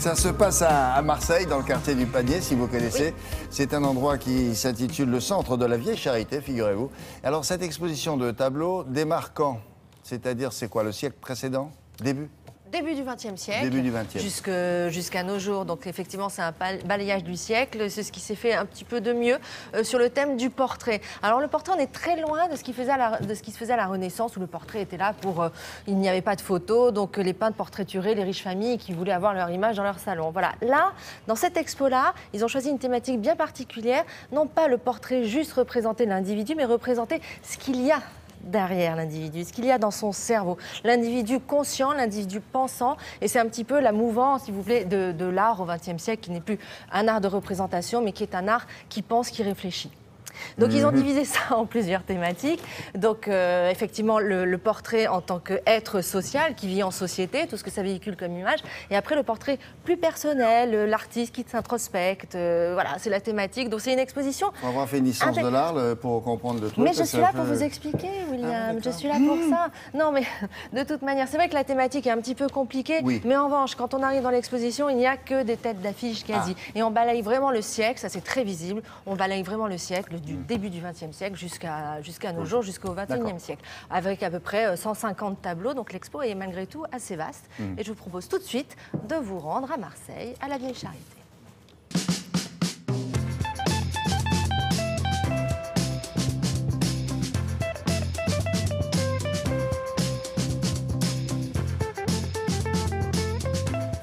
Ça se passe à Marseille, dans le quartier du Panier, si vous connaissez. Oui. C'est un endroit qui s'intitule le centre de la Vieille Charité, figurez-vous. Alors, cette exposition de tableaux démarre quand? C'est-à-dire, c'est quoi, le siècle précédent? Début du XXe siècle, début du XXe. Jusqu'à nos jours. Donc effectivement, c'est un balayage du siècle. C'est ce qui s'est fait un petit peu de mieux sur le thème du portrait. Alors le portrait, on est très loin de ce qui se faisait à la Renaissance, où le portrait était là pour... il n'y avait pas de photos, donc les peintres portraituraient les riches familles qui voulaient avoir leur image dans leur salon. Voilà. Là, dans cette expo-là, ils ont choisi une thématique bien particulière. Non pas le portrait juste représenter l'individu, mais représenter ce qu'il y a derrière l'individu, ce qu'il y a dans son cerveau, l'individu conscient, l'individu pensant, et c'est un petit peu la mouvance, s'il vous plaît, de l'art au XXe siècle, qui n'est plus un art de représentation, mais qui est un art qui pense, qui réfléchit. Donc ils ont divisé ça en plusieurs thématiques. Donc effectivement le portrait en tant qu'être social qui vit en société, tout ce que ça véhicule comme image. Et après le portrait plus personnel, l'artiste qui s'introspecte. Voilà, c'est la thématique. Donc c'est une exposition. On va avoir fait une licence de l'art pour comprendre le truc. Mais je suis là pour vous expliquer, William. Je suis là pour ça. Non mais de toute manière, c'est vrai que la thématique est un petit peu compliquée. Oui. Mais en revanche, quand on arrive dans l'exposition, il n'y a que des têtes d'affiche quasi. Et on balaye vraiment le siècle, ça c'est très visible. On balaye vraiment le siècle du début du XXe siècle jusqu'à nos jours, jusqu'au XXIe siècle, avec à peu près 150 tableaux. Donc l'expo est malgré tout assez vaste. Et je vous propose tout de suite de vous rendre à Marseille, à la Vieille Charité.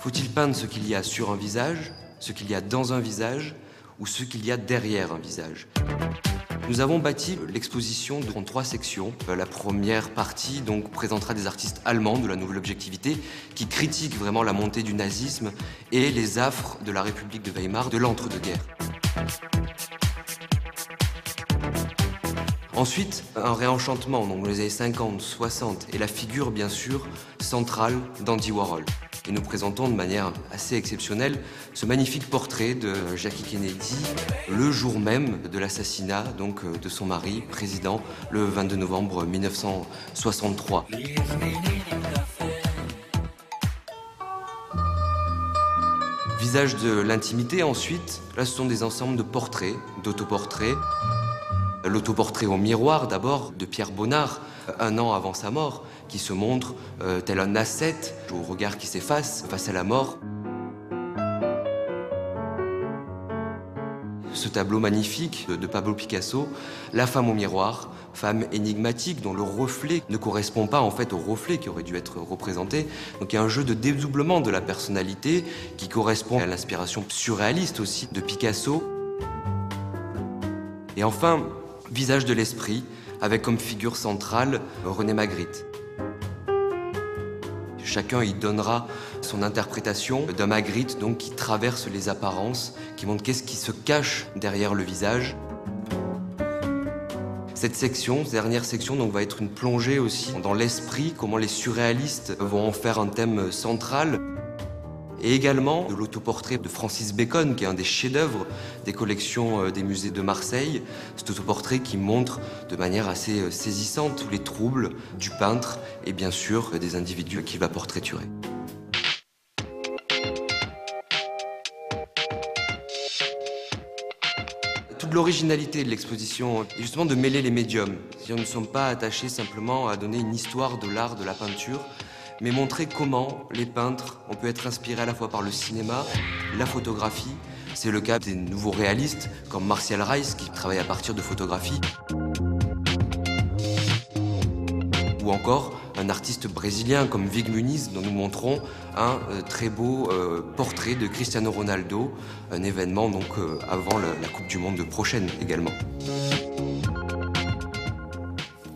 Faut-il peindre ce qu'il y a sur un visage, ce qu'il y a dans un visage, ou ce qu'il y a derrière un visage? Nous avons bâti l'exposition en 3 sections. La première partie donc présentera des artistes allemands de la Nouvelle Objectivité qui critiquent vraiment la montée du nazisme et les affres de la République de Weimar de l'entre-deux-guerres. Ensuite, un réenchantement donc dans les années 50, 60 et la figure bien sûr centrale d'Andy Warhol. Et nous présentons de manière assez exceptionnelle ce magnifique portrait de Jackie Kennedy le jour même de l'assassinat donc de son mari, président, le 22 novembre 1963. Visage de l'intimité ensuite, là ce sont des ensembles de portraits, d'autoportraits. L'autoportrait au miroir d'abord de Pierre Bonnard, 1 an avant sa mort, qui se montre tel un ascète au regard qui s'efface face à la mort. Ce tableau magnifique de Pablo Picasso, la femme au miroir, femme énigmatique dont le reflet ne correspond pas en fait au reflet qui aurait dû être représenté. Donc il y a un jeu de dédoublement de la personnalité qui correspond à l'inspiration surréaliste aussi de Picasso. Et enfin, visage de l'esprit, avec comme figure centrale René Magritte. Chacun y donnera son interprétation d'un Magritte donc, qui traverse les apparences, qui montre qu'est-ce qui se cache derrière le visage. Cette section, dernière section, donc, va être une plongée aussi dans l'esprit, comment les surréalistes vont en faire un thème central. Et également de l'autoportrait de Francis Bacon, qui est un des chefs-d'œuvre des collections des musées de Marseille. Cet autoportrait qui montre de manière assez saisissante tous les troubles du peintre et bien sûr des individus qu'il va portraiturer. Toute l'originalité de l'exposition est justement de mêler les médiums. Si nous ne sommes pas attachés simplement à donner une histoire de l'art de la peinture, mais montrer comment les peintres ont pu être inspirés à la fois par le cinéma, la photographie. C'est le cas des nouveaux réalistes comme Martial Reis qui travaille à partir de photographie. Ou encore un artiste brésilien comme Vig Muniz dont nous montrons un très beau portrait de Cristiano Ronaldo, un événement donc avant la Coupe du Monde prochaine également.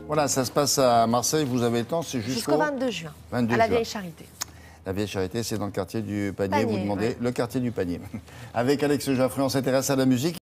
Voilà, ça se passe à Marseille, vous avez le temps, c'est jusqu'au 22 juin, à la Vieille Charité. La Vieille Charité, c'est dans le quartier du Panier, vous demandez le quartier du Panier. Avec Alex Jaffré, on s'intéresse à la musique.